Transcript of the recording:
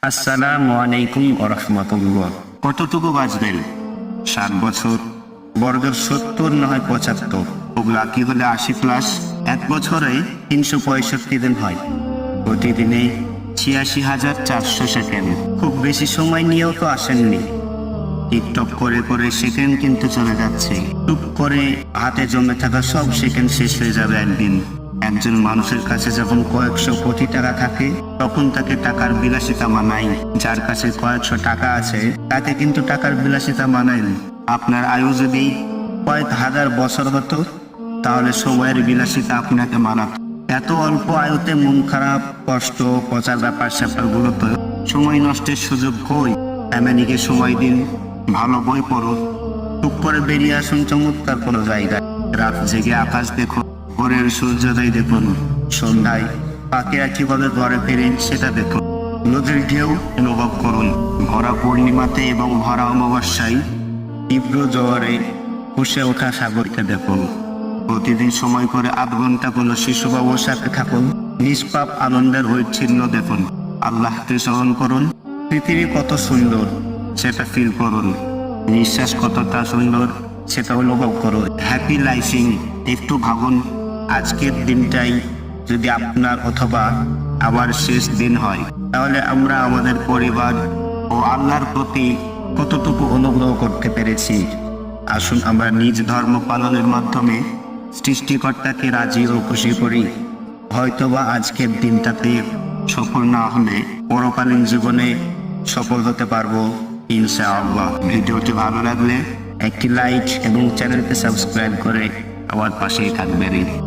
আসসালামু আলাইকুম ওয়া রাহমাতুল্লাহ। কতটুকু বাঁচবেন? 7 বছর, বর্গের 70 না হয় 75, খুব লাকি হলে 80+। এক বছরে 365 দিন হয়, প্রতিদিনে 86,400 সেকেন্ড। খুব বেশি সময় নিয়েও তো আসেননি। টিকটক করে করে সেকেন্ড কিন্তু চলে যাচ্ছে। টুক করে হাতে জমে থাকা সব সেকেন্ড শেষ হয়ে যাবে একদিন। একজন মানুষের কাছে যখন কয়েকশো কোটি টাকা থাকে, তখন তাকে টাকার বিলাসিতা মানায়। যার কাছে কয়েকশো টাকা আছে, তাকে কিন্তু টাকার বিলাসিতা মানায় না। আপনার আয়ু যদি কয়েক হাজার বছর হতো, তাহলে সময়ের বিলাসিতা আপনাকে মানাত। এত অল্প আয়ুতে মন খারাপ, কষ্ট, পচার ব্যাপার স্যাপারগুলো তো সময় নষ্টের সুযোগ কই? ফ্যামিলিকে সময় দিন, ভালো বই পড়ুন, টুক করে বেরিয়ে আসুন চমৎকার কোনো জায়গায়। রাত জেগে আকাশ দেখুন, ভোরের সূর্যোদয় দেখুন, সন্ধ্যায় পাখিরা কিভাবে ঘরে ফেরেন সেটা দেখুন। নদীর ঢেউ অনুভব করুন, ভরা পূর্ণিমাতে এবং ভরা অমাবস্যায় তীব্র জোয়ারে ফুসে ওঠা সাগরকে দেখুন। প্রতিদিন সময় করে 8 ঘন্টা কোনো শিশু বাবুর সাথে থাকুন, নিষ্পাপ আনন্দের ঐচ্ছিন্ন দেখুন। আল্লাহকে স্মরণ করুন, পৃথিবী কত সুন্দর সেটা ফিল করুন, নিঃশ্বাস কতটা সুন্দর সেটা অনুভব করুন। হ্যাপি লাইফিং একটু ভাবুন, আজকের দিনটাই যদি আপনার অথবা আবার শেষ দিন হয়, তাহলে আমরা আমাদের পরিবার ও আল্লাহর প্রতি কতটুকু অনুগ্রহ করতে পেরেছি। আসুন আমরা নিজ ধর্ম পালনের মাধ্যমে সৃষ্টিকর্তাকে রাজি ও খুশি করি। হয়তোবা আজকের দিনটাতে সফল না হলে পরকালীন জীবনে সফল হতে পারবো ইনশাআল্লাহ। ভিডিওটি ভালো লাগলে একটি লাইক এবং চ্যানেলকে সাবস্ক্রাইব করে আমার পাশেই থাকবেন।